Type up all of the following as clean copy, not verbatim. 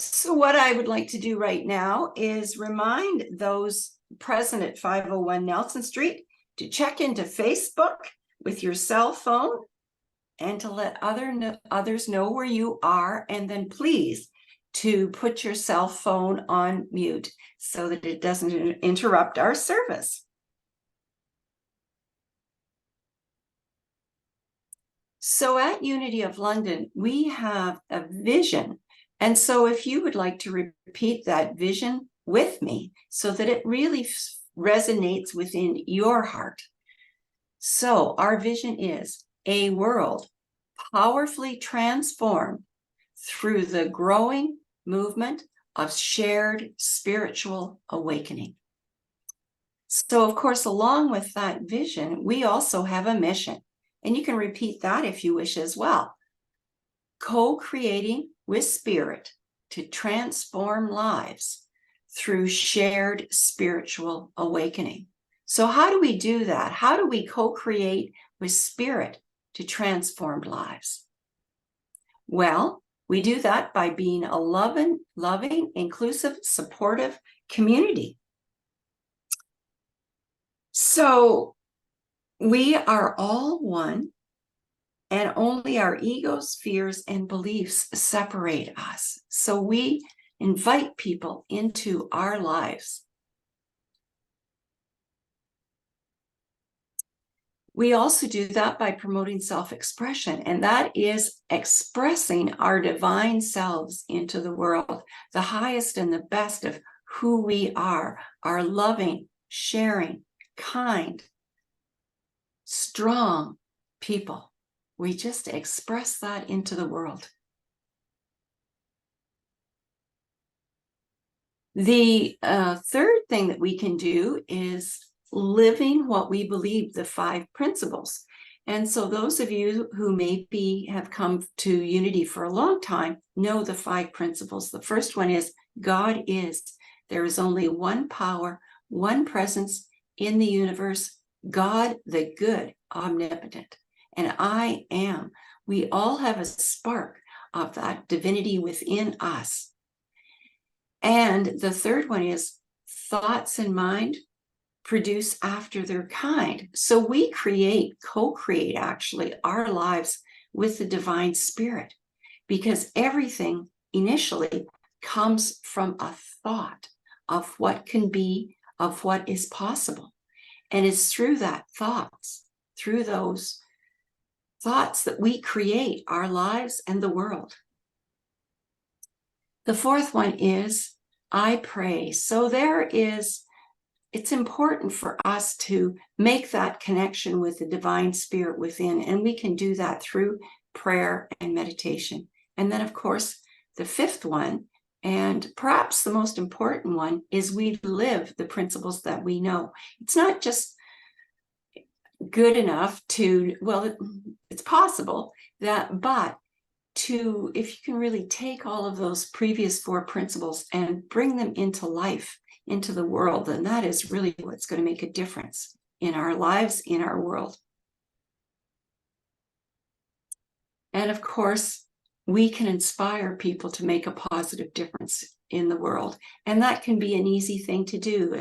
So what I would like to do right now is remind those present at 501 Nelson Street to check into Facebook with your cell phone and to let others know where you are, and then please to put your cell phone on mute so that it doesn't interrupt our service. So at Unity of London, we have a vision. And so if you would like to repeat that vision with me so that it really resonates within your heart. So our vision is a world powerfully transformed through the growing movement of shared spiritual awakening. So, of course, along with that vision, we also have a mission. And you can repeat that if you wish as well. Co-creating with spirit to transform lives through shared spiritual awakening. So how do we do that? How do we co-create with spirit to transform lives? Well, we do that by being a loving, inclusive, supportive community. So we are all one, and only our egos, fears, and beliefs separate us. So we invite people into our lives. We also do that by promoting self-expression, and that is expressing our divine selves into the world, the highest and the best of who we are loving, sharing, kind, strong people. We just express that into the world. The third thing that we can do is living what we believe, the 5 principles. And so those of you who maybe have come to Unity for a long time know the 5 principles. The first one is God is. There is only one power, one presence in the universe, God the good, omnipotent. And I am. We all have a spark of that divinity within us. And the third one is thoughts and mind produce after their kind. So we co-create actually our lives with the divine spirit, because everything initially comes from a thought of what can be, of what is possible. And it's through through those thoughts that we create our lives and the world. The fourth one is I pray. So it's important for us to make that connection with the divine spirit within, and we can do that through prayer and meditation. And then, of course, the fifth one, and perhaps the most important one, is we live the principles that we know. It's not just good enough to, well, it's possible that, but if you can really take all of those previous 4 principles and bring them into life, into the world, then that is really what's going to make a difference in our lives, in our world. And of course, we can inspire people to make a positive difference in the world. And that can be an easy thing to do,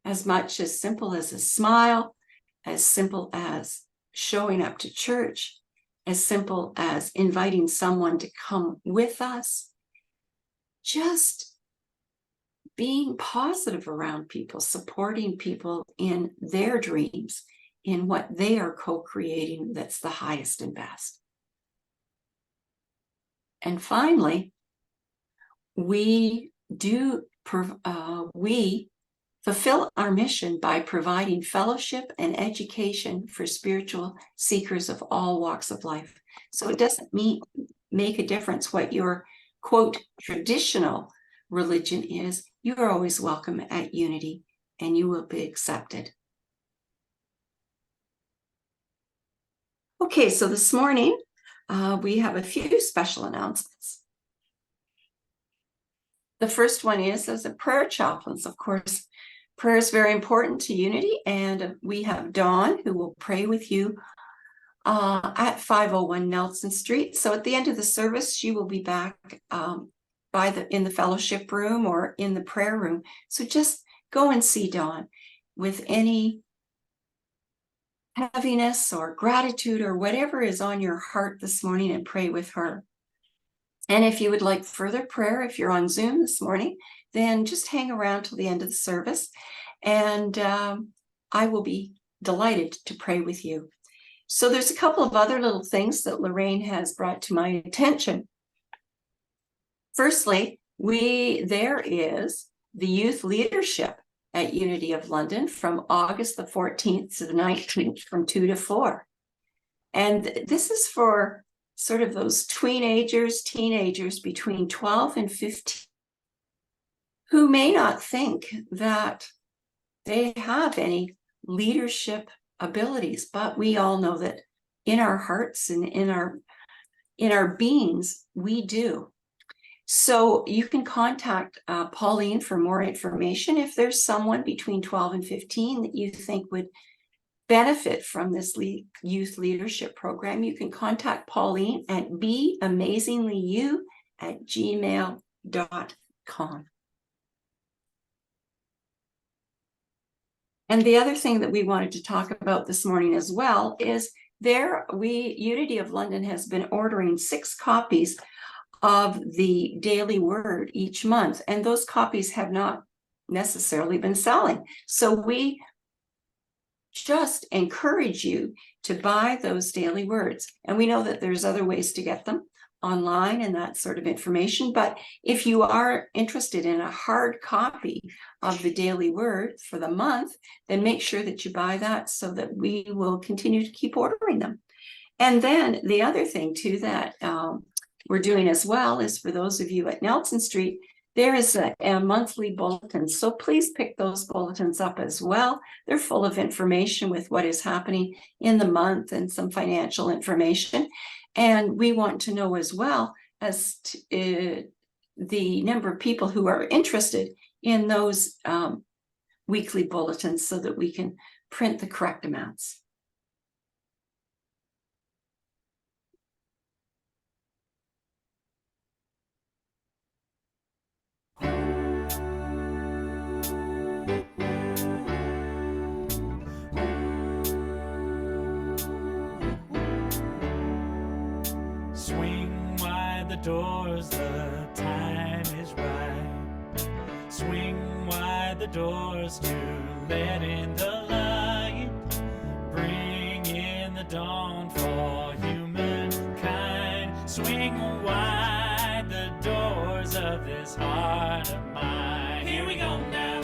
as much as simple as a smile, as simple as showing up to church, as simple as inviting someone to come with us. Just being positive around people, supporting people in their dreams, in what they are co-creating that's the highest and best. And finally, we fulfill our mission by providing fellowship and education for spiritual seekers of all walks of life. So it doesn't make a difference what your, quote, traditional religion is. You are always welcome at Unity, and you will be accepted. Okay, so this morning, we have a few special announcements. The first one is, as a prayer chaplains, of course, prayer is very important to Unity, and we have Dawn who will pray with you at 501 Nelson Street. So at the end of the service, she will be back in the fellowship room or in the prayer room. So just go and see Dawn with any heaviness or gratitude or whatever is on your heart this morning, and pray with her. And if you would like further prayer, if you're on Zoom this morning, then just hang around till the end of the service, and I will be delighted to pray with you. So there's a couple of other little things that Lorraine has brought to my attention. Firstly, there is the youth leadership at Unity of London from August the 14th to the 19th from 2 to 4. And this is for sort of those teenagers between 12 and 15 who may not think that they have any leadership abilities, but we all know that in our hearts and in our beings, we do. So you can contact Pauline for more information. If there's someone between 12 and 15 that you think would benefit from this youth leadership program, you can contact Pauline at beamazinglyu@gmail.com. And the other thing that we wanted to talk about this morning as well is Unity of London has been ordering 6 copies of the Daily Word each month, and those copies have not necessarily been selling. So we just encourage you to buy those Daily Words. And we know that there's other ways to get them online and that sort of information. But if you are interested in a hard copy of the Daily Word for the month, then make sure that you buy that so that we will continue to keep ordering them. And then the other thing too that we're doing as well is for those of you at Nelson Street, there is a monthly bulletin. So please pick those bulletins up as well. They're full of information with what is happening in the month and some financial information. And we want to know as well as the number of people who are interested in those weekly bulletins so that we can print the correct amounts. Swing wide the doors, the time is right. Swing wide the doors to let in the light. Bring in the dawn for humankind. Swing wide the doors of this heart of mine. Here we go now.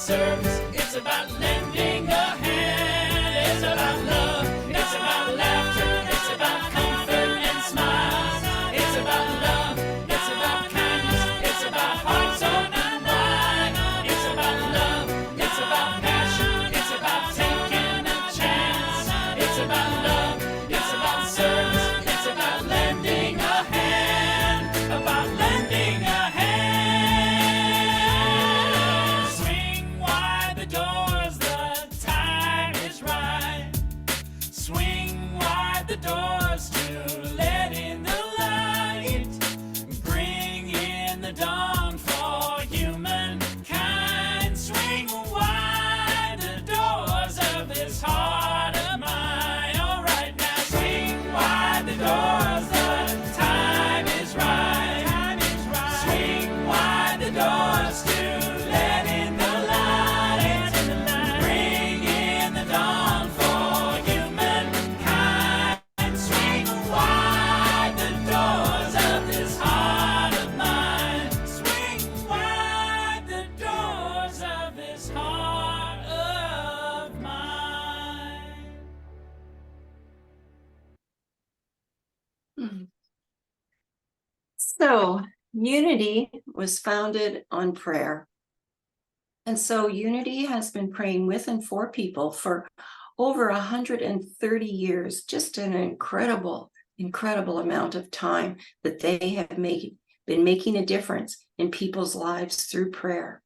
service, it's about lending a hand. It's about love, it's about laughter, it's about comfort and smiles. It's about love, it's about kindness, it's about heart, soul, and mind. It's about love, it's about passion, it's about taking a chance. It's about love, it's about service, it's about lending a hand. About lending a hand. Swing wide the doors, the time is right. Swing wide the doors to let in the light. Bring in the dawn for humankind. Swing wide the doors of this heart of mine. All right now, swing wide the doors, the time is right. Swing wide the doors to let in the light. Bring in the dawn for humankind. Swing wide the doors of this heart of mine. Swing wide the doors of this heart of mine. So, unity was founded on prayer. And so, unity has been praying with and for people for over 130 years, just an incredible amount of time that they have been making a difference in people's lives through prayer.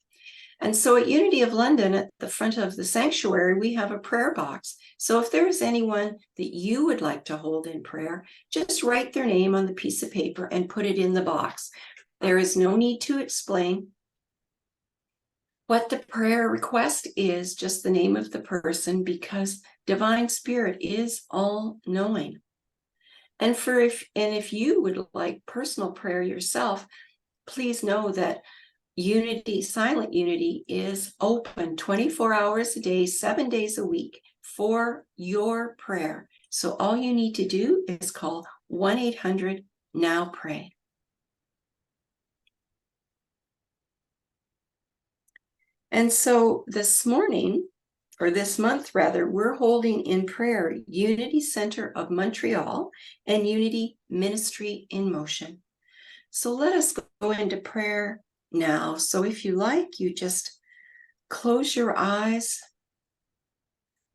And so at Unity of London, at the front of the sanctuary, we have a prayer box. So if there is anyone that you would like to hold in prayer, just write their name on the piece of paper and put it in the box. There is no need to explain what the prayer request is, just the name of the person, because Divine Spirit is all-knowing. And if you would like personal prayer yourself, please know that Unity, Silent Unity, is open 24 hours a day, 7 days a week for your prayer. So all you need to do is call 1-800-NOW-PRAY. And so this morning, or this month rather, we're holding in prayer Unity Center of Montreal and Unity Ministry in Motion. So let us go into prayer now. So if you like, you just close your eyes,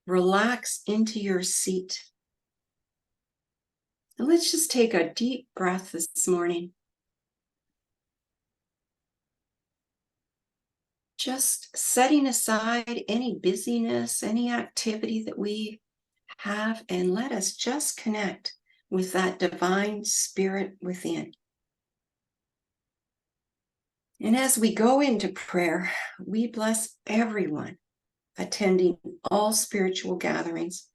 relax into your seat. And let's just take a deep breath this morning. Just setting aside any busyness, any activity that we have, and let us just connect with that divine spirit within. And as we go into prayer, we bless everyone attending all spiritual gatherings,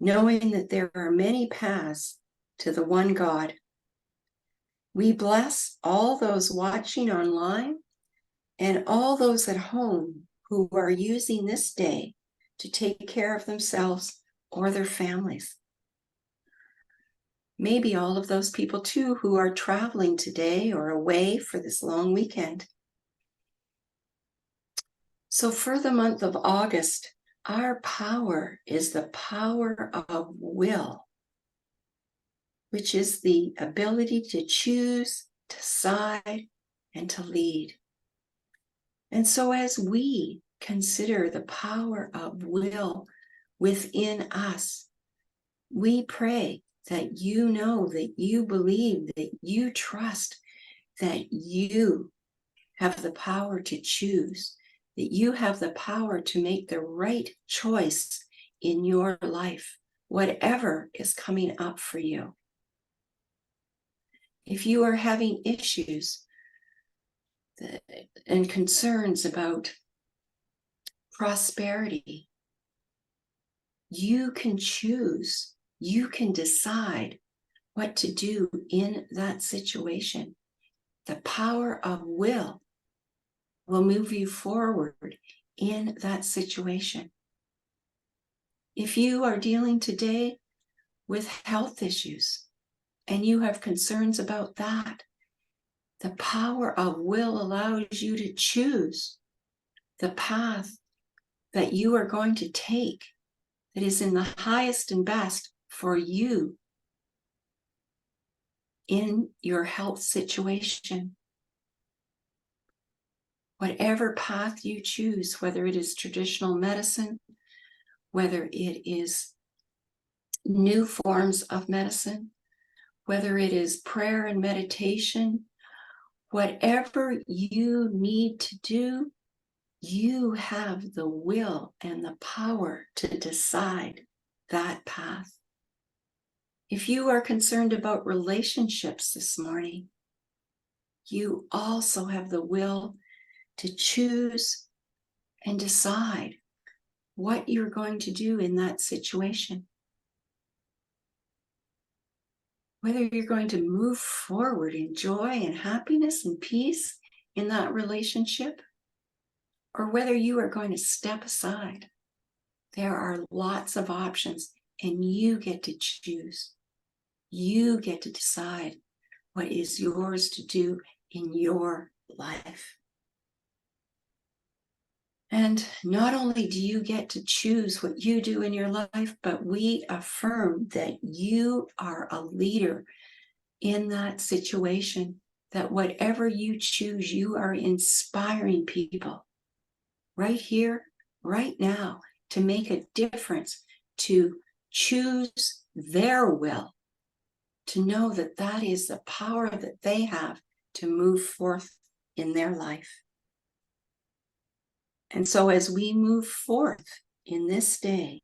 knowing that there are many paths to the one God. We bless all those watching online and all those at home who are using this day to take care of themselves or their families. Maybe all of those people too who are traveling today or away for this long weekend. So for the month of August, our power is the power of will, which is the ability to choose, to decide, and to lead. And so as we consider the power of will within us, we pray that you know, that you believe, that you trust, that you have the power to choose, that you have the power to make the right choice in your life, whatever is coming up for you. If you are having issues and concerns about prosperity, you can choose, you can decide what to do in that situation. The power of will move you forward in that situation. If you are dealing today with health issues and you have concerns about that, the power of will allows you to choose the path that you are going to take that is in the highest and best for you in your health situation. Whatever path you choose, whether it is traditional medicine, whether it is new forms of medicine, whether it is prayer and meditation, whatever you need to do, you have the will and the power to decide that path. If you are concerned about relationships this morning, you also have the will to choose and decide what you're going to do in that situation. Whether you're going to move forward in joy and happiness and peace in that relationship, or whether you are going to step aside. There are lots of options, and you get to choose. You get to decide what is yours to do in your life. And not only do you get to choose what you do in your life, but we affirm that you are a leader in that situation, that whatever you choose, you are inspiring people right here, right now, to make a difference, to choose their will, to know that that is the power that they have to move forth in their life. And so as we move forth in this day,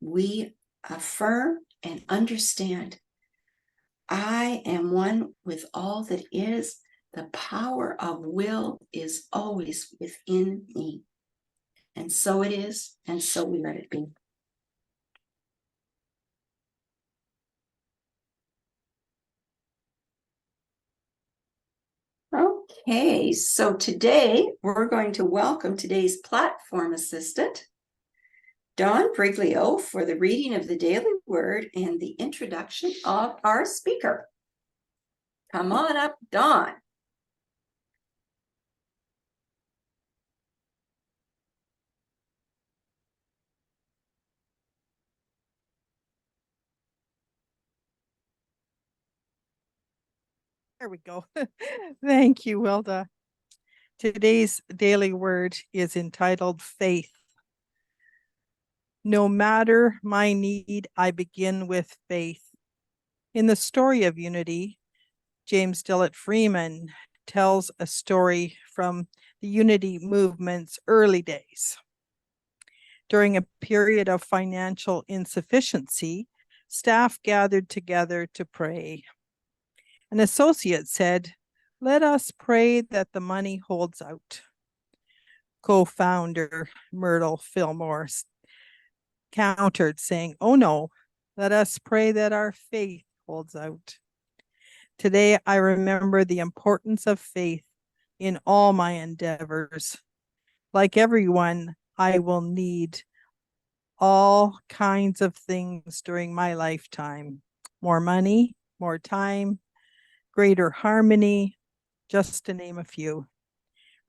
we affirm and understand, I am one with all that is. The power of will is always within me. And so it is, and so we let it be. Okay, so today we're going to welcome today's platform assistant, Dawn Briglio, for the reading of the daily word and the introduction of our speaker. Come on up, Dawn. There we go. Thank you, Wilda. Today's daily word is entitled faith. No matter my need, I begin with faith. In the story of unity, James Dillett Freeman tells a story from the unity movement's early days. During a period of financial insufficiency, staff gathered together to pray. An associate said, "Let us pray that the money holds out." Co-founder Myrtle Fillmore countered, saying, "Oh no, let us pray that our faith holds out." Today, I remember the importance of faith in all my endeavors. Like everyone, I will need all kinds of things during my lifetime. More money, more time, greater harmony, just to name a few.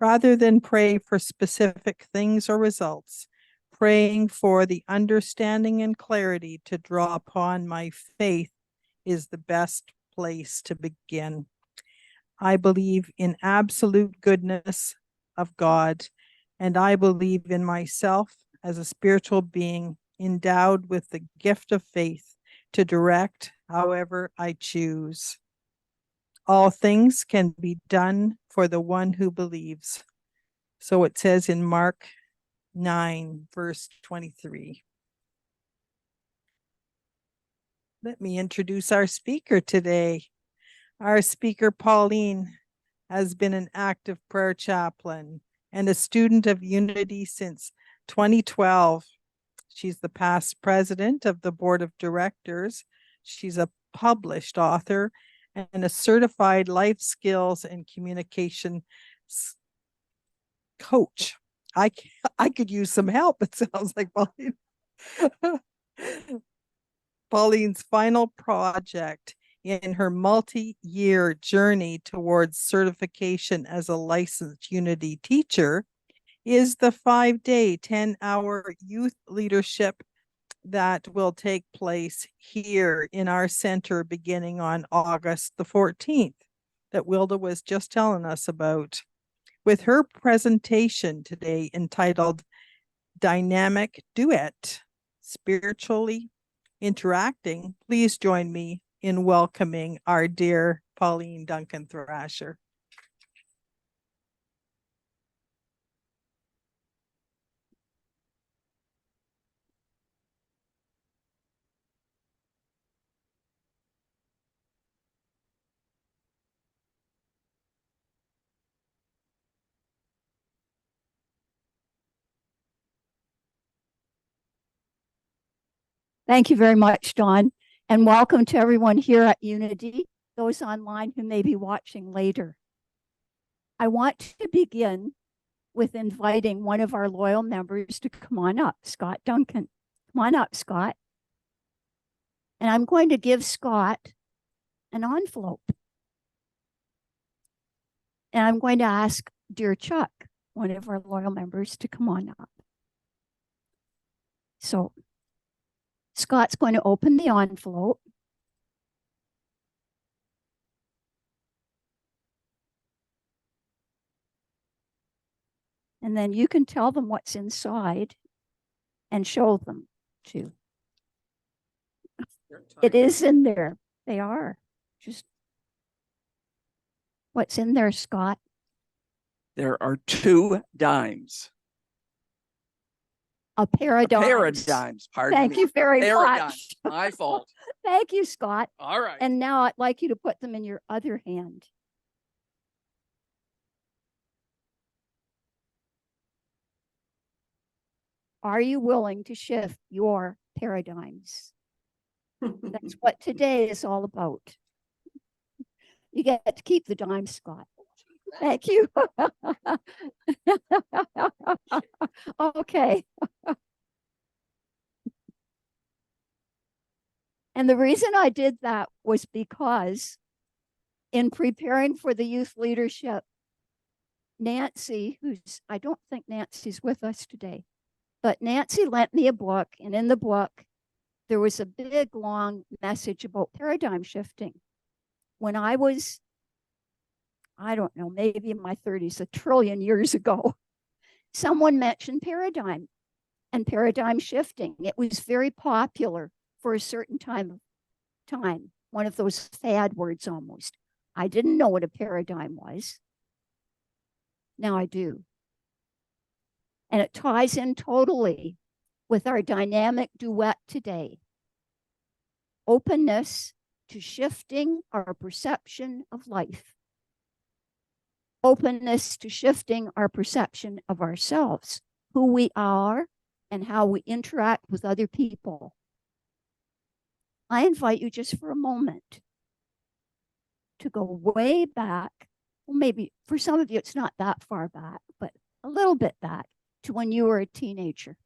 Rather than pray for specific things or results, praying for the understanding and clarity to draw upon my faith is the best place to begin. I believe in absolute goodness of God, and I believe in myself as a spiritual being endowed with the gift of faith to direct however I choose. All things can be done for the one who believes. So it says in Mark 9, verse 23. Let me introduce our speaker today. Our speaker, Pauline, has been an active prayer chaplain and a student of Unity since 2012. She's the past president of the board of directors. She's a published author and a certified life skills and communication coach. I could use some help, it sounds like, Pauline. Pauline's final project in her multi-year journey towards certification as a licensed Unity teacher is the 5-day, 10-hour youth leadership that will take place here in our center beginning on August the 14th that Wilda was just telling us about. With her presentation today entitled Dynamic Duet, Spiritually Interacting, please join me in welcoming our dear Pauline Duncan-Thrasher. Thank you very much, Dawn, and welcome to everyone here at Unity, those online who may be watching later. I want to begin with inviting one of our loyal members to come on up, Scott Duncan. Come on up, Scott. And I'm going to give Scott an envelope. And I'm going to ask dear Chuck, one of our loyal members, to come on up. So Scott's going to open the envelope. And then you can tell them what's inside and show them too. It is in there. They are. Just what's in there, Scott? There are 2 dimes. A pair of dimes. A pair of dimes. Pardon Thank me. you very much. Dimes. My fault. Thank you, Scott. All right. And now I'd like you to put them in your other hand. Are you willing to shift your paradigms? That's what today is all about. You get to keep the dime, Scott. Thank you. Okay. And the reason I did that was because in preparing for the youth leadership, Nancy, I don't think Nancy's with us today, but Nancy lent me a book, and in the book, there was a big, long message about paradigm shifting. When I was, I don't know, maybe in my 30s, a trillion years ago, someone mentioned paradigm and paradigm shifting. It was very popular for a certain time, one of those fad words almost. I didn't know what a paradigm was. Now I do. And it ties in totally with our dynamic duet today. Openness to shifting our perception of life. Openness to shifting our perception of ourselves, who we are, and how we interact with other people. I invite you just for a moment to go way back. Well, maybe for some of you, it's not that far back, but a little bit back to when you were a teenager.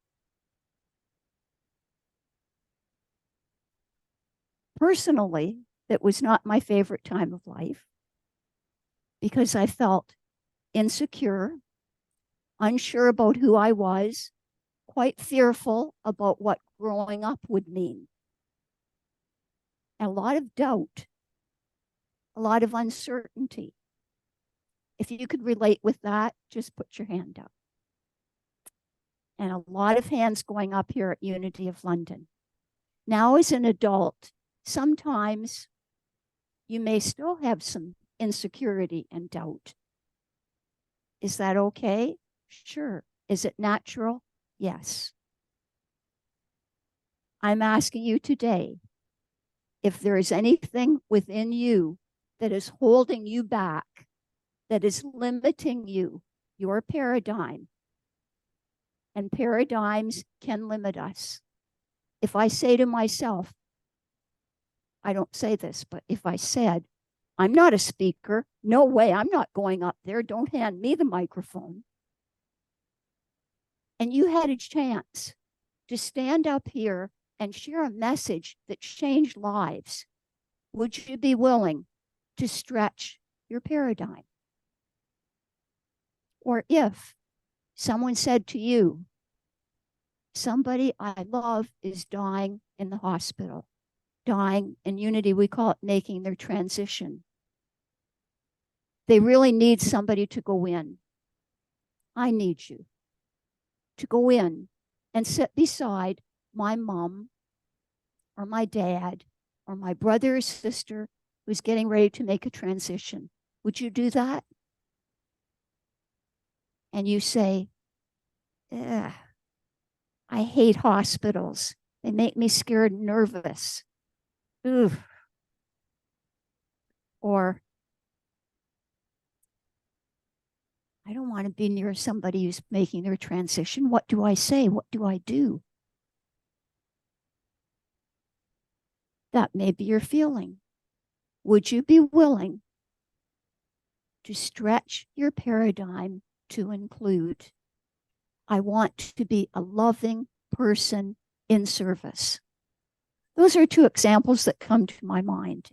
Personally, it was not my favorite time of life because I felt insecure, unsure about who I was, quite fearful about what growing up would mean. A lot of doubt, a lot of uncertainty. If you could relate with that, just put your hand up. And a lot of hands going up here at Unity of London. Now, as an adult, sometimes you may still have some insecurity and doubt. Is that okay? Sure. Is it natural? Yes. I'm asking you today, if there is anything within you that is holding you back, that is limiting you, your paradigm, and paradigms can limit us. If I say to myself, I don't say this, but if I said, I'm not a speaker, no way, I'm not going up there, don't hand me the microphone. And you had a chance to stand up here and share a message that changed lives, would you be willing to stretch your paradigm? Or if Someone said to you, somebody I love is dying in the hospital. Dying in Unity, we call it making their transition. They really need somebody to go in. I need you to go in and sit beside my mom or my dad or my brother or sister who's getting ready to make a transition. Would you do that? And you say, I hate hospitals. They make me scared and nervous. Ooh. Or, I don't want to be near somebody who's making their transition. What do I say? What do I do? That may be your feeling. Would you be willing to stretch your paradigm to include, I want to be a loving person in service? Those are two examples that come to my mind.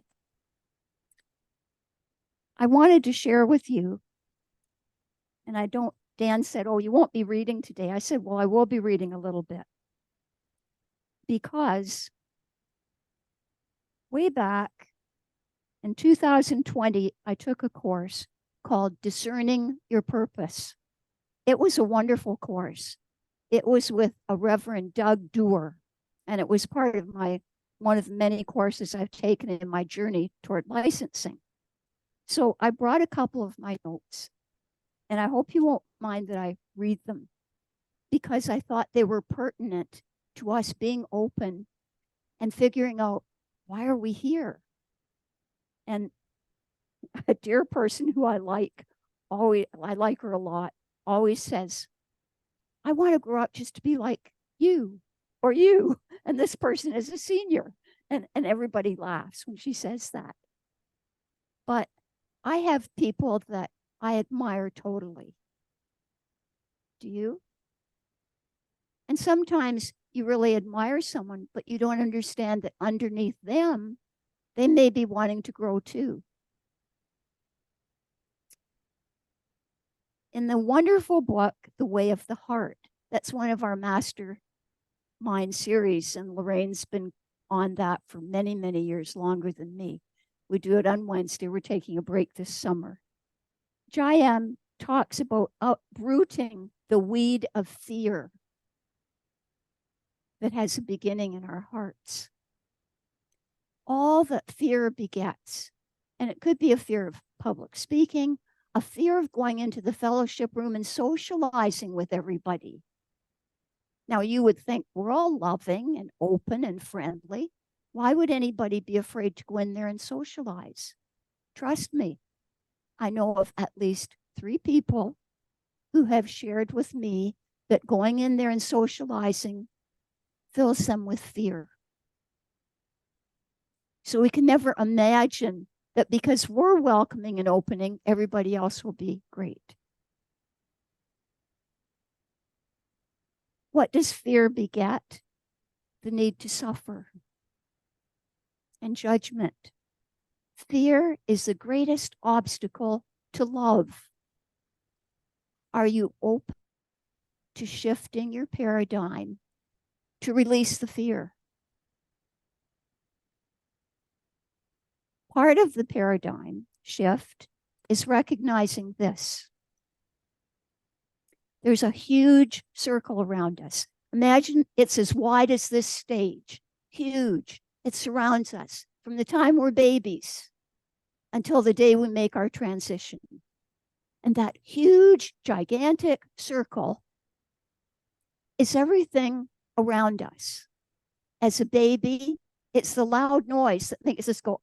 I wanted to share with you, and Dan said, oh, you won't be reading today. I said, well, I will be reading a little bit. Because way back in 2020, I took a course called Discerning Your Purpose. It was a wonderful course. It was with a Reverend Doug Doer, and it was part of one of the many courses I've taken in my journey toward licensing. So I brought a couple of my notes, and I hope you won't mind that I read them, because I thought they were pertinent to us being open and figuring out, why are we here? And a dear person who I like her a lot, always says, I want to grow up just to be like you or you. And this person is a senior. And everybody laughs when she says that. But I have people that I admire totally. Do you? And sometimes you really admire someone, but you don't understand that underneath them, they may be wanting to grow too. In the wonderful book, The Way of the Heart, that's one of our mastermind series, and Lorraine's been on that for many, many years, longer than me. We do it on Wednesday. We're taking a break this summer. Jayam talks about uprooting the weed of fear that has a beginning in our hearts. All that fear begets, and it could be a fear of public speaking, a fear of going into the fellowship room and socializing with everybody. Now, you would think we're all loving and open and friendly. Why would anybody be afraid to go in there and socialize? Trust me, I know of at least 3 people who have shared with me that going in there and socializing fills them with fear. So we can never imagine that because we're welcoming and opening, everybody else will be great. What does fear beget? The need to suffer and judgment. Fear is the greatest obstacle to love. Are you open to shifting your paradigm to release the fear? Part of the paradigm shift is recognizing this. There's a huge circle around us. Imagine it's as wide as this stage, huge. It surrounds us from the time we're babies until the day we make our transition. And that huge, gigantic circle is everything around us. As a baby, it's the loud noise that makes us go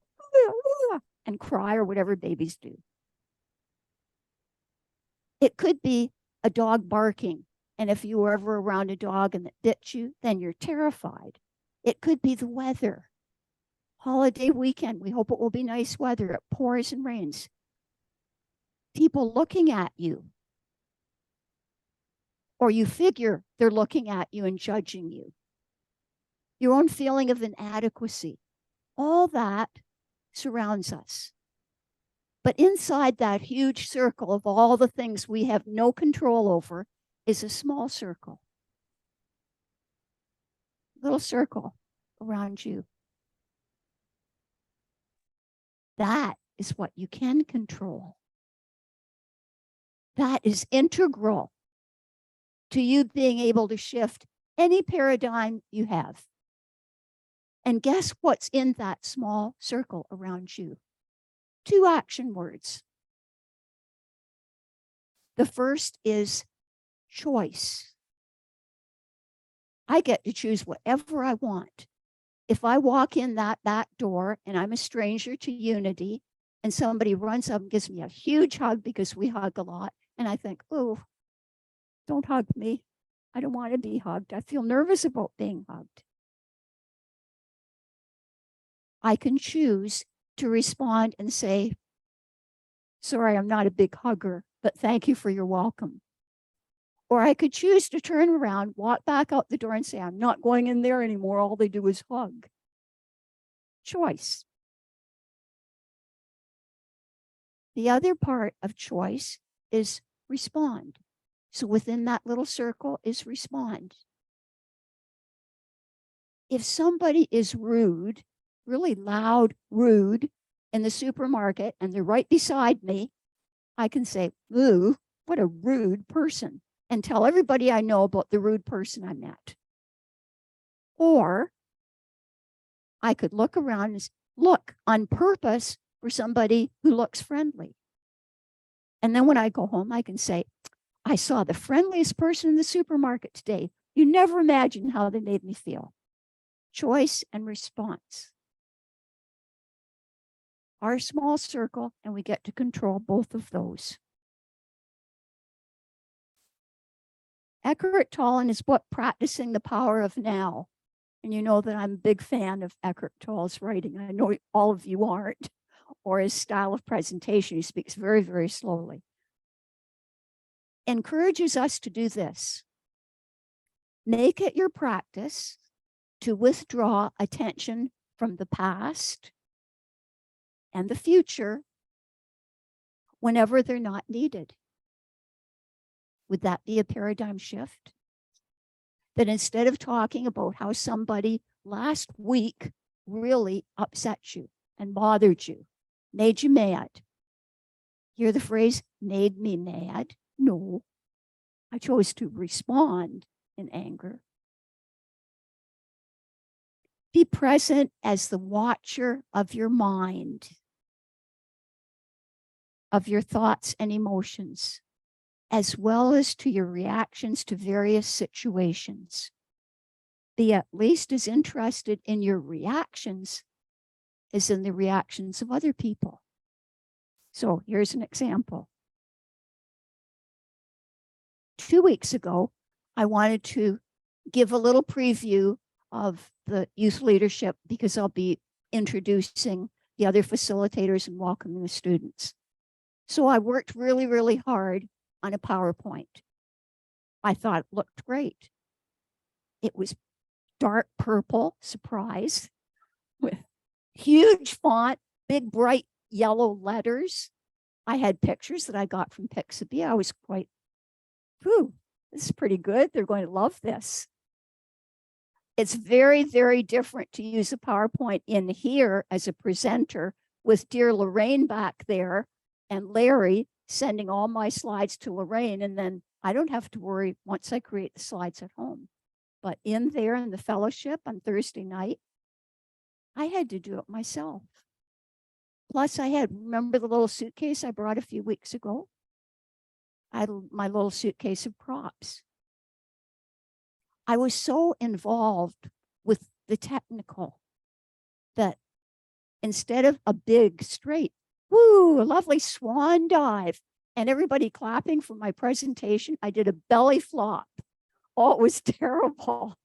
and cry, or whatever babies do. It could be a dog barking, and if you were ever around a dog and it bit you, then you're terrified. It could be the weather. Holiday weekend, we hope it will be nice weather. It pours and rains. People looking at you, or you figure they're looking at you and judging you. Your own feeling of inadequacy. All that surrounds us. But inside that huge circle of all the things we have no control over, is a small circle. Little circle around you. That is what you can control. That is integral to you being able to shift any paradigm you have. And guess what's in that small circle around you? 2 action words. The first is choice. I get to choose whatever I want. If I walk in that back door and I'm a stranger to Unity and somebody runs up and gives me a huge hug because we hug a lot, and I think, oh, don't hug me. I don't want to be hugged. I feel nervous about being hugged. I can choose to respond and say, sorry, I'm not a big hugger, but thank you for your welcome. Or I could choose to turn around, walk back out the door and say, I'm not going in there anymore. All they do is hug. Choice. The other part of choice is respond. So within that little circle is respond. If somebody is rude, really loud, rude in the supermarket, and they're right beside me, I can say, ooh, what a rude person, and tell everybody I know about the rude person I met. Or I could look around and look on purpose for somebody who looks friendly. And then when I go home, I can say, I saw the friendliest person in the supermarket today. You never imagine how they made me feel. Choice and response. Our small circle, and we get to control both of those. Eckhart Tolle in his book, Practicing the Power of Now. And you know that I'm a big fan of Eckhart Tolle's writing. I know all of you aren't, or his style of presentation. He speaks very, very slowly. Encourages us to do this. Make it your practice to withdraw attention from the past and the future whenever they're not needed. Would that be a paradigm shift? That instead of talking about how somebody last week really upset you and bothered you, made you mad. Hear the phrase, made me mad? No, I chose to respond in anger. Be present as the watcher of your mind, of your thoughts and emotions, as well as to your reactions to various situations. Be at least as interested in your reactions as in the reactions of other people. So here's an example. 2 weeks ago, I wanted to give a little preview of the youth leadership because I'll be introducing the other facilitators and welcoming the students. So I worked really, really hard on a PowerPoint. I thought it looked great. It was dark purple, surprise, with huge font, big bright yellow letters. I had pictures that I got from Pixabay. I was quite, whew, this is pretty good. They're going to love this. It's very, very different to use a PowerPoint in here as a presenter with dear Lorraine back there and Larry sending all my slides to Lorraine. And then I don't have to worry once I create the slides at home. But in there in the fellowship on Thursday night, I had to do it myself. Plus I had, remember the little suitcase I brought a few weeks ago? I had my little suitcase of props. I was so involved with the technical that instead of a big straight, woo, a lovely swan dive, and everybody clapping for my presentation, I did a belly flop. Oh, it was terrible.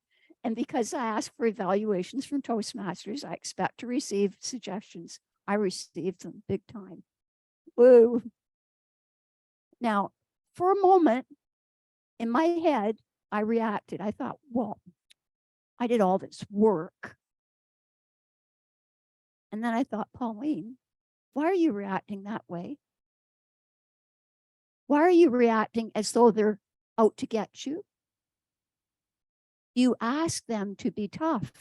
And because I asked for evaluations from Toastmasters, I expect to receive suggestions. I received them big time. Woo. Now, for a moment, in my head, I reacted. I thought, well, I did all this work. And then I thought, Pauline, why are you reacting that way? Why are you reacting as though they're out to get you. You ask them to be tough.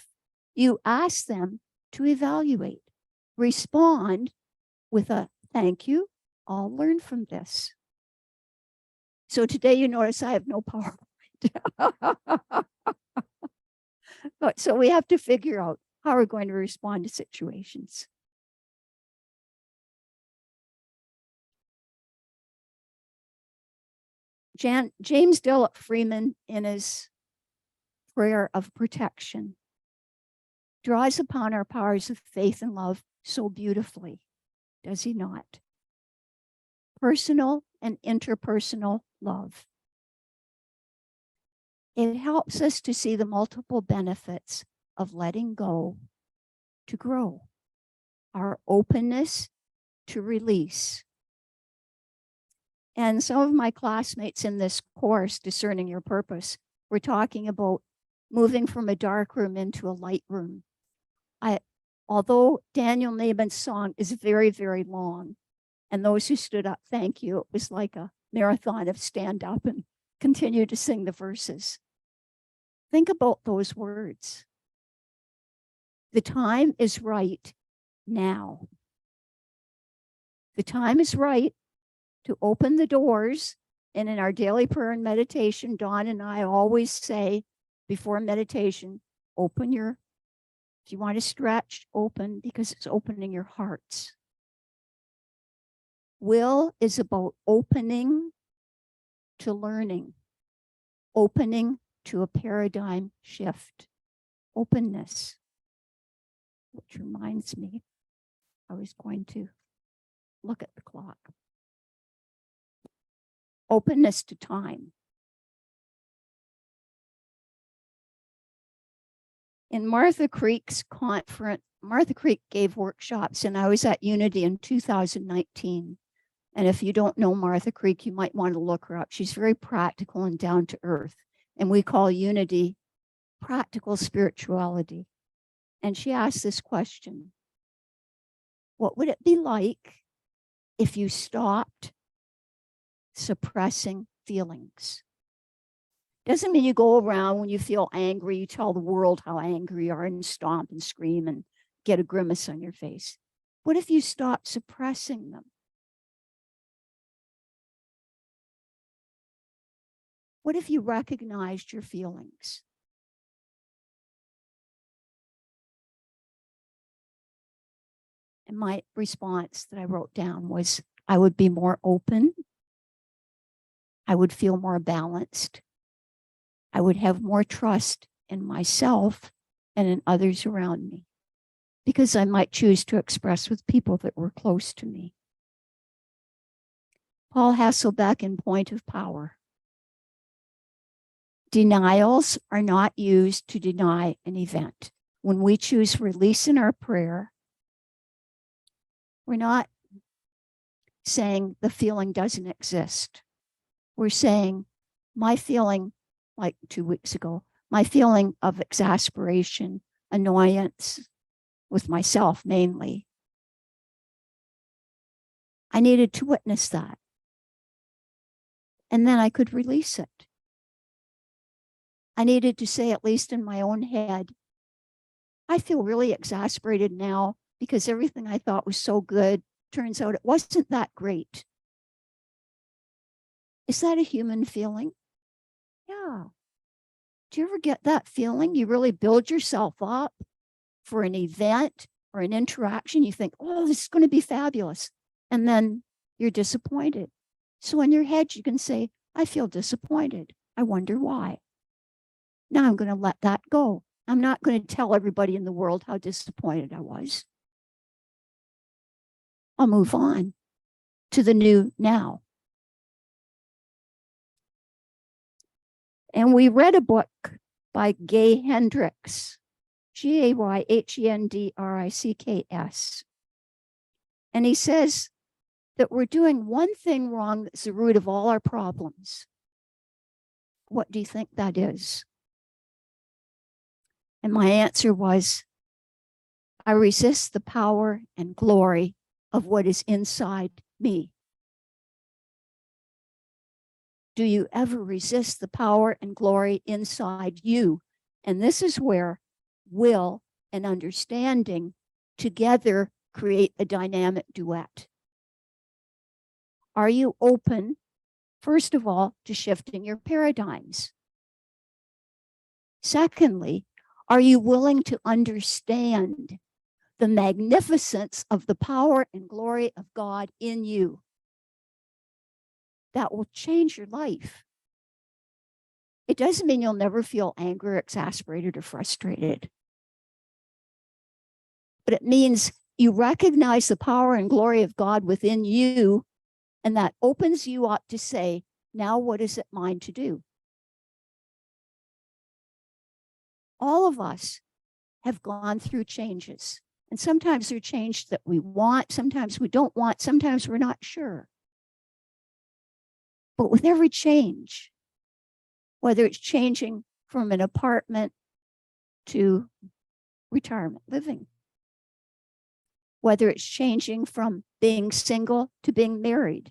You ask them to evaluate. Respond with a thank you. I'll learn from this. So today you notice I have no power. But so we have to figure out how we're going to respond to situations. James Dillett Freeman, in his prayer of protection, draws upon our powers of faith and love so beautifully, does he not? Personal and interpersonal love. It helps us to see the multiple benefits of letting go to grow, our openness to release. And some of my classmates in this course, Discerning Your Purpose, were talking about moving from a dark room into a light room. Although Daniel Nabon's song is very, very long, and those who stood up, thank you, it was like a marathon of stand up and continue to sing the verses. Think about those words. The time is right now. The time is right to open the doors. And in our daily prayer and meditation, Dawn and I always say before meditation, if you want to stretch, open, because it's opening your hearts. Will is about opening to learning, opening to a paradigm shift, openness. Which reminds me, I was going to look at the clock. Openness to time. In Martha Creek's conference, Martha Creek gave workshops, and I was at Unity in 2019. And if you don't know Martha Creek, you might want to look her up. She's very practical and down to earth. And we call Unity practical spirituality. And she asked this question: what would it be like if you stopped suppressing feelings? Doesn't mean you go around when you feel angry, you tell the world how angry you are and stomp and scream and get a grimace on your face. What if you stopped suppressing them? What if you recognized your feelings? And my response that I wrote down was, I would be more open. I would feel more balanced. I would have more trust in myself and in others around me, because I might choose to express with people that were close to me. Paul Hasselbeck in Point of Power. Denials are not used to deny an event. When we choose release in our prayer, we're not saying the feeling doesn't exist. We're saying my feeling, like 2 weeks ago, my feeling of exasperation, annoyance with myself mainly, I needed to witness that. And then I could release it. I needed to say, at least in my own head, I feel really exasperated now because everything I thought was so good, turns out it wasn't that great. Is that a human feeling? Yeah. Do you ever get that feeling? You really build yourself up for an event or an interaction. You think, oh, this is going to be fabulous. And then you're disappointed. So in your head, you can say, I feel disappointed. I wonder why. Now I'm going to let that go. I'm not going to tell everybody in the world how disappointed I was. I'll move on to the new now. And we read a book by Gay Hendricks, Gayhendricks. And he says that we're doing one thing wrong that's the root of all our problems. What do you think that is? And my answer was, I resist the power and glory of what is inside me. Do you ever resist the power and glory inside you? And this is where will and understanding together create a dynamic duet. Are you open, first of all, to shifting your paradigms? Secondly, are you willing to understand the magnificence of the power and glory of God in you? That will change your life. It doesn't mean you'll never feel angry, exasperated, or frustrated. But it means you recognize the power and glory of God within you, and that opens you up to say, now what is it mine to do? All of us have gone through changes. And sometimes they're changes that we want, sometimes we don't want, sometimes we're not sure. But with every change, whether it's changing from an apartment to retirement living, whether it's changing from being single to being married,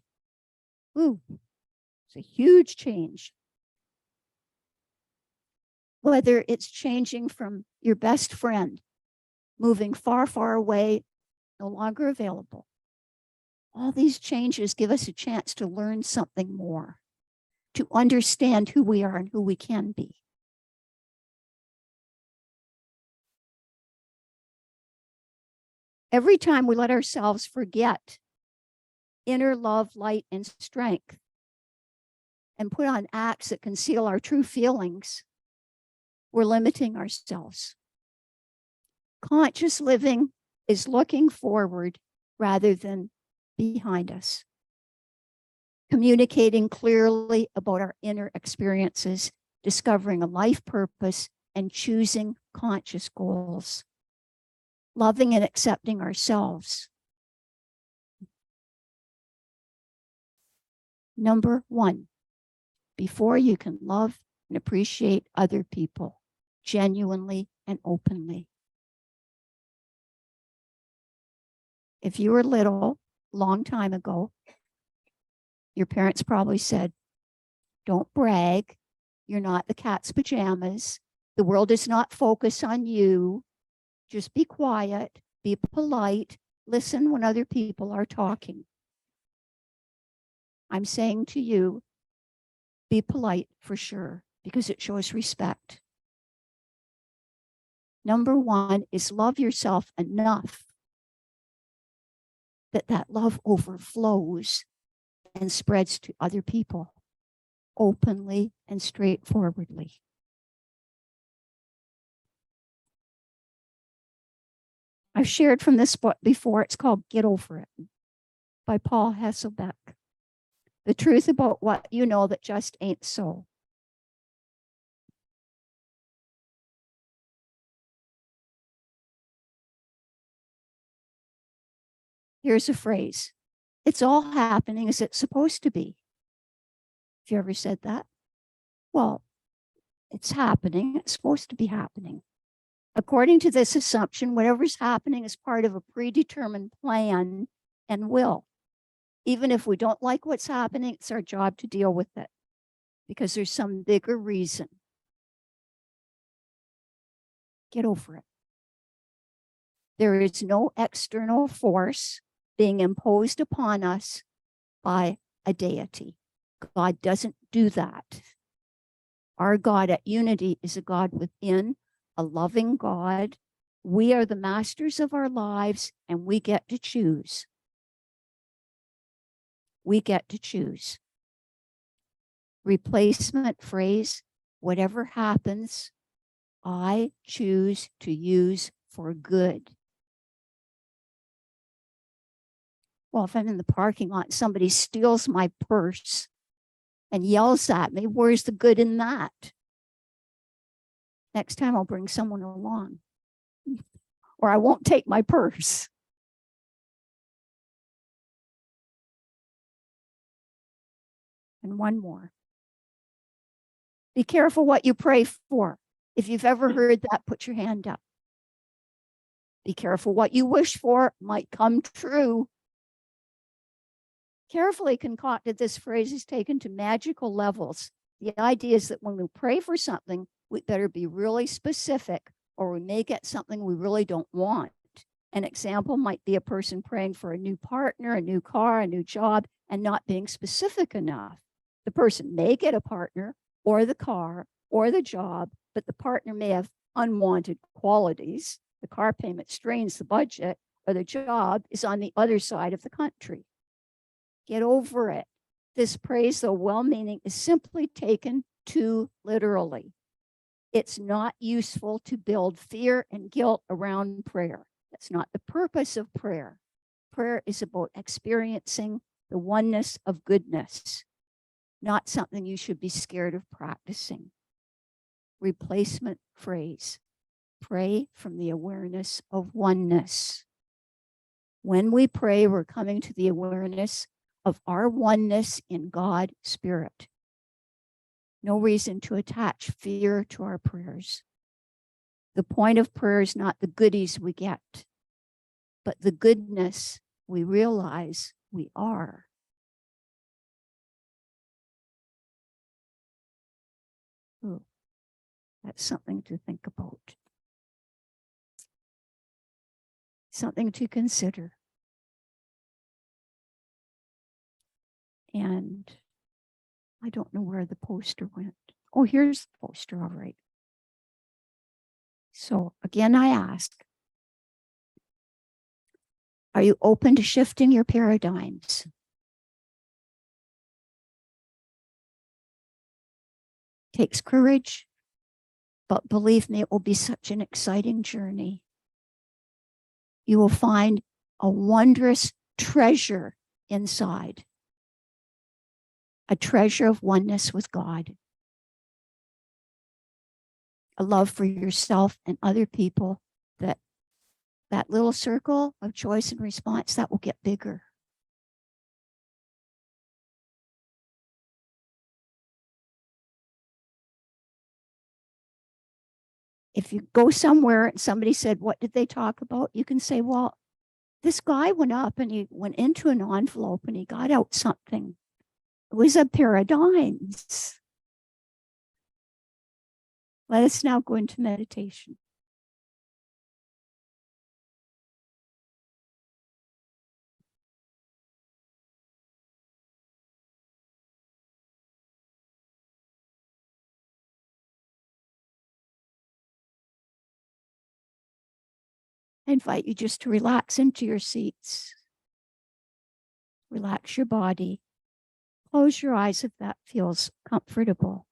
it's a huge change. Whether it's changing from your best friend, moving far, far away, no longer available. All these changes give us a chance to learn something more, to understand who we are and who we can be. Every time we let ourselves forget inner love, light, and strength, and put on acts that conceal our true feelings, we're limiting ourselves. Conscious living is looking forward rather than behind us. Communicating clearly about our inner experiences, discovering a life purpose, and choosing conscious goals. Loving and accepting ourselves. Number 1, before you can love and appreciate other people genuinely and openly. If you were little, long time ago, your parents probably said, don't brag. You're not the cat's pajamas. The world does not focus on you. Just be quiet, be polite, listen when other people are talking. I'm saying to you, be polite for sure, because it shows respect. Number 1 is love yourself enough that love overflows and spreads to other people openly and straightforwardly. I've shared from this book before. It's called Get Over It by Paul Hasselbeck. The truth about what you know that just ain't so. Here's a phrase. It's all happening as it's supposed to be. Have you ever said that? Well, it's happening. It's supposed to be happening. According to this assumption, whatever's happening is part of a predetermined plan and will. Even if we don't like what's happening, it's our job to deal with it because there's some bigger reason. Get over it. There is no external force being imposed upon us by a deity. God doesn't do that. Our God at Unity is a God within, a loving God. We are the masters of our lives, and we get to choose. We get to choose. Replacement phrase, whatever happens, I choose to use for good. Well, if I'm in the parking lot, somebody steals my purse and yells at me, where's the good in that? Next time I'll bring someone along, or I won't take my purse. And one more. Be careful what you pray for. If you've ever heard that, put your hand up. Be careful what you wish for, might come true. Carefully concocted, this phrase is taken to magical levels. The idea is that when we pray for something, we better be really specific, or we may get something we really don't want. An example might be a person praying for a new partner, a new car, a new job, and not being specific enough. The person may get a partner or the car or the job, but the partner may have unwanted qualities. The car payment strains the budget, or the job is on the other side of the country. Get over it. This praise, though well-meaning, is simply taken too literally. It's not useful to build fear and guilt around prayer. That's not the purpose of prayer. Prayer is about experiencing the oneness of goodness, not something you should be scared of practicing. Replacement phrase. Pray from the awareness of oneness. When we pray, we're coming to the awareness of our oneness in God Spirit. No reason to attach fear to our prayers. The point of prayer is not the goodies we get, but the goodness we realize we are. Ooh, that's something to think about. Something to consider. And I don't know where the poster went. Oh, here's the poster, all right. So again, I ask, are you open to shifting your paradigms? Takes courage, but believe me, it will be such an exciting journey. You will find a wondrous treasure inside, a treasure of oneness with God, a love for yourself and other people, that little circle of choice and response, that will get bigger. If you go somewhere and somebody said, what did they talk about? You can say, well, this guy went up and he went into an envelope and he got out something. It was a pair of dimes. Let us now go into meditation. I invite you just to relax into your seats. Relax your body. Close your eyes if that feels comfortable.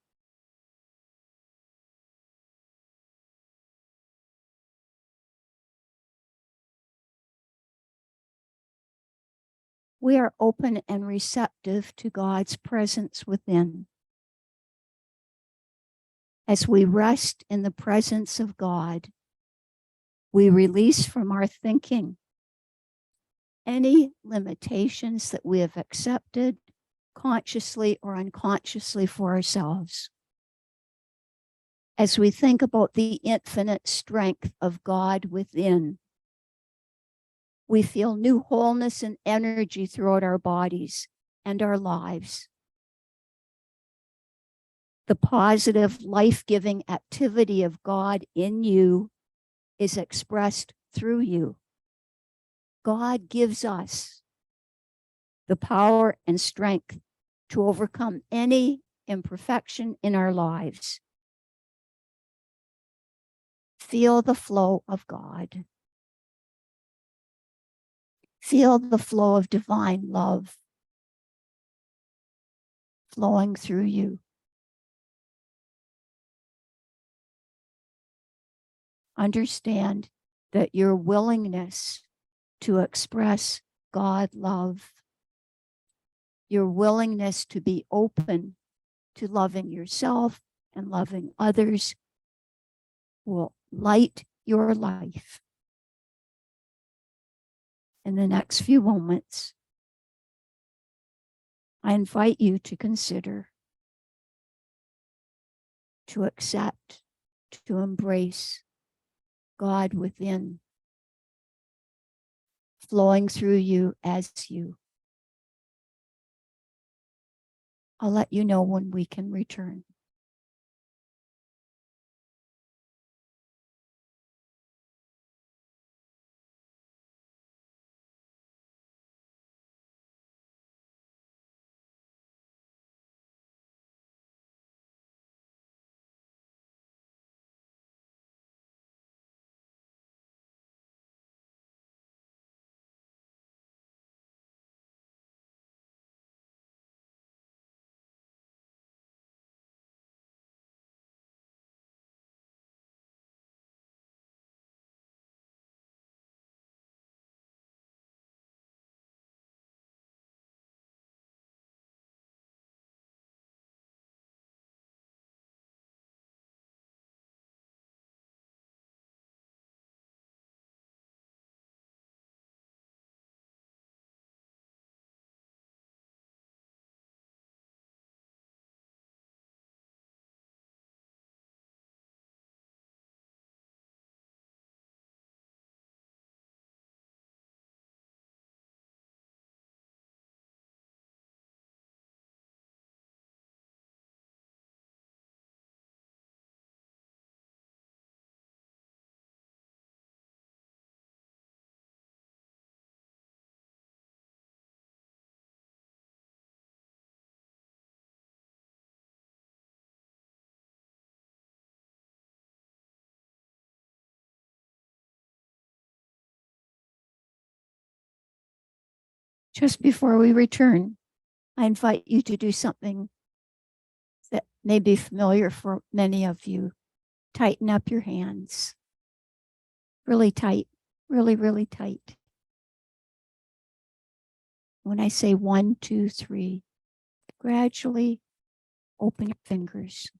We are open and receptive to God's presence within. As we rest in the presence of God, we release from our thinking any limitations that we have accepted consciously or unconsciously for ourselves. As we think about the infinite strength of God within, we feel new wholeness and energy throughout our bodies and our lives. The positive, life-giving activity of God in you is expressed through you. God gives us the power and strength to overcome any imperfection in our lives. Feel the flow of God. Feel the flow of divine love flowing through you. Understand that your willingness to express God love, your willingness to be open to loving yourself and loving others will light your life. In the next few moments, I invite you to consider, to accept, to embrace God within, flowing through you as you I'll let you know when we can return. Just before we return, I invite you to do something that may be familiar for many of you. Tighten up your hands. Really tight, really, really tight. When I say 1, 2, 3, gradually open your fingers.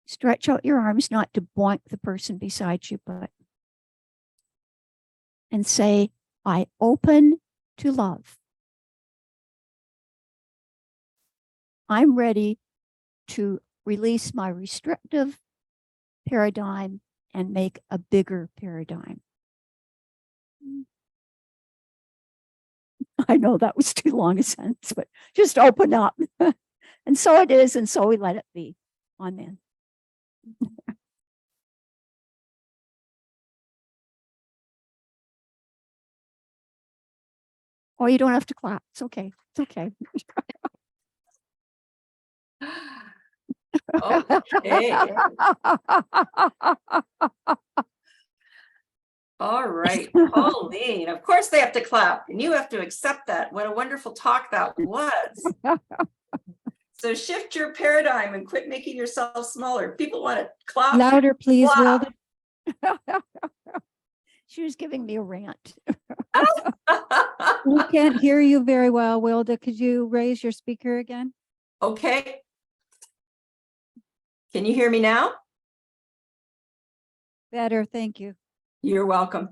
Stretch out your arms, not to boink the person beside you, but and say, I open to love. I'm ready to release my restrictive paradigm and make a bigger paradigm. I know that was too long a sentence, but just open up. And so it is, and so we let it be. Amen. Oh, you don't have to clap. It's okay. It's okay. Okay. All right, Pauline, of course they have to clap and you have to accept that. What a wonderful talk that was. So shift your paradigm and quit making yourself smaller. People want to clap. Louder, please, Clap. Wilda. She was giving me a rant. We can't hear you very well, Wilda. Could you raise your speaker again? Okay. Can you hear me now? Better, thank you. You're welcome.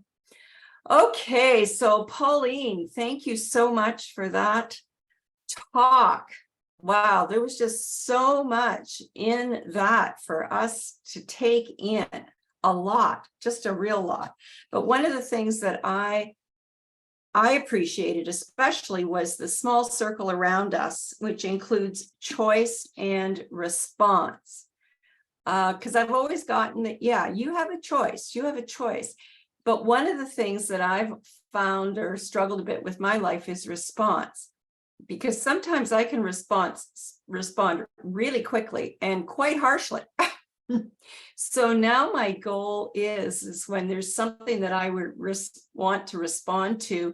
Okay, so Pauline, thank you so much for that talk. Wow, there was just so much in that for us to take in. A lot, just a real lot. But one of the things that I appreciated especially was the small circle around us, which includes choice and response. Because I've always gotten that, yeah, you have a choice, you have a choice. But one of the things that I've found or struggled a bit with my life is response. Because sometimes I can respond really quickly and quite harshly. So now my goal is when there's something that I would want to respond to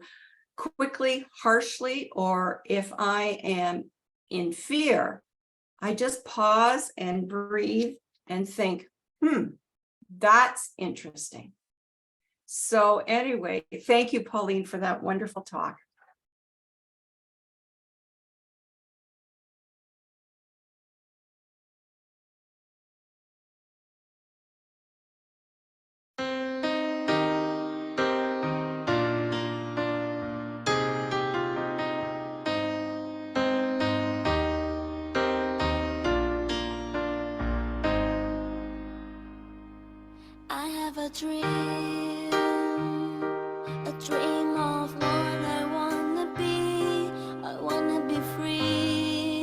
quickly, harshly, or if I am in fear, I just pause and breathe and think, that's interesting. So anyway, thank you, Pauline, for that wonderful talk. I have a dream of what I wanna be. I wanna be free.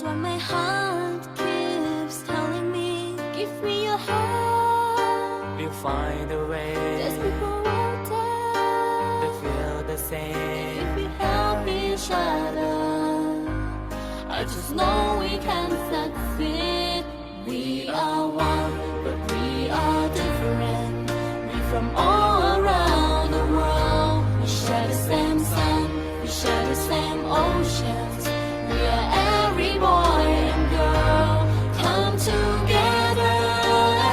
That's what my heart keeps telling me. Give me your heart. We'll find a way. There's people out there They feel the same. if we help each other. I just know we can succeed. We are one, but we are different. We're from all around the world. We share the same sun, we share the same oceans. We are every boy and girl. Come together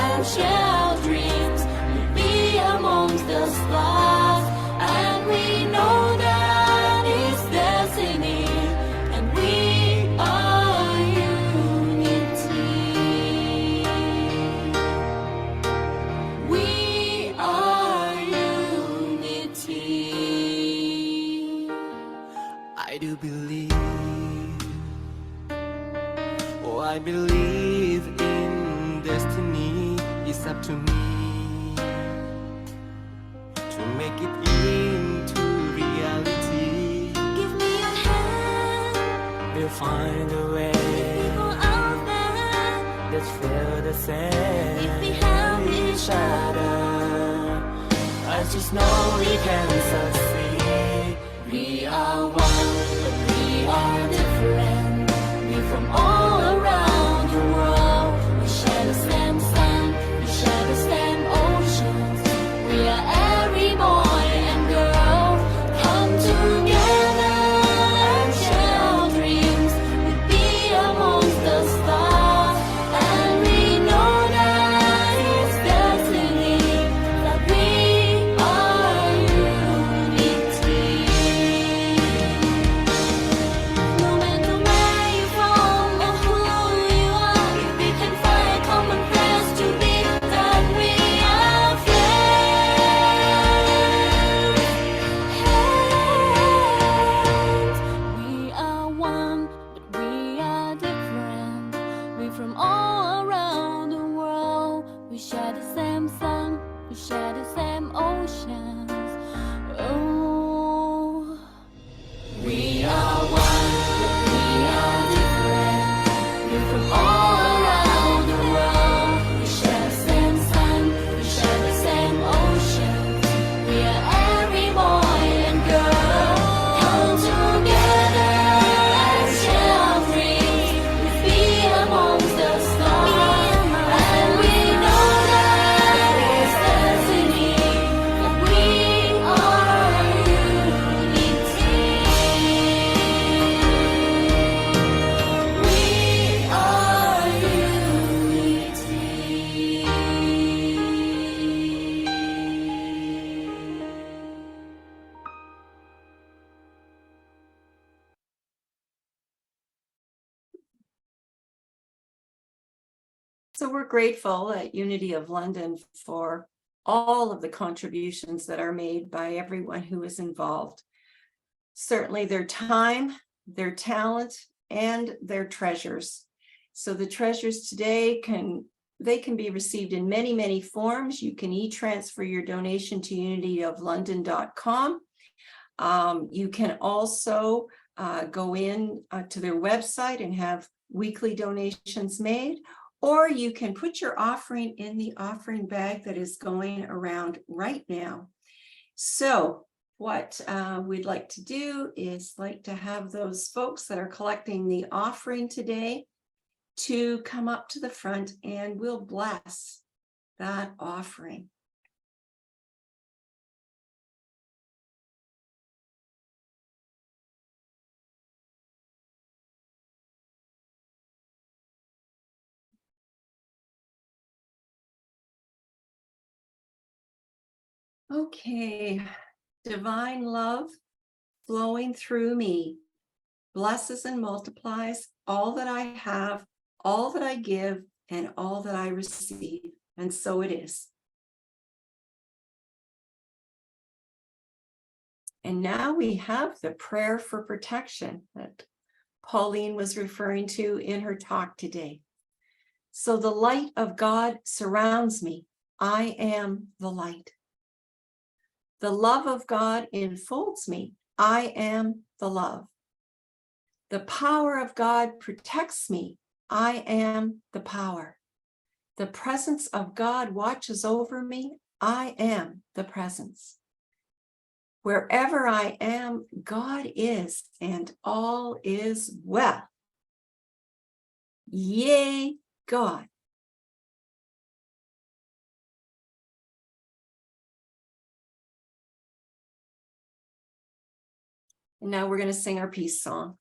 and share our dreams. We'll be amongst the stars, and we know that it's destiny. And we are unity. We are unity. I do believe, oh, I believe in destiny. It's up to me to make it into reality. Give me your hand. We'll find a way. People out there, Let's feel the same. if we help each other. I just know we can succeed. We are one, but we are different. We're from all around the world. We share the same sun, we share the same oceans. We are every boy and girl. Come together and share our dreams. We'll be amongst the stars, and we know that it's destiny. That we are unity. No matter where you're from or who you are, if we can find a common place to be, then we are friends. We are one, but we are different. We're from all around the world. We share the same sun, we share the same oceans. Oh. We are one, but we are different. We're from all around the world. We share the same sun, we share the same oceans. We are every boy and girl. Come together and share our dreams. We'll be amongst the stars, and we know that it's destiny. That we are unity. We are unity. So we're grateful at Unity of London for all of the contributions that are made by everyone who is involved. Certainly their time, their talent, and their treasures. So the treasures today can be received in many, many forms. You can e-transfer your donation to unityoflondon.com. You can also go in to their website and have weekly donations made, or you can put your offering in the offering bag that is going around right now. So what we'd like to do is like to have those folks that are collecting the offering today to come up to the front, and we'll bless that offering. Okay, divine love flowing through me blesses and multiplies all that I have, all that I give, and all that I receive. And so it is. And now we have the prayer for protection that Pauline was referring to in her talk today. So the light of God surrounds me. I am the light. The love of God enfolds me. I am the love. The power of God protects me. I am the power. The presence of God watches over me. I am the presence. Wherever I am, God is, and all is well. Yay, God. And now we're going to sing our peace song.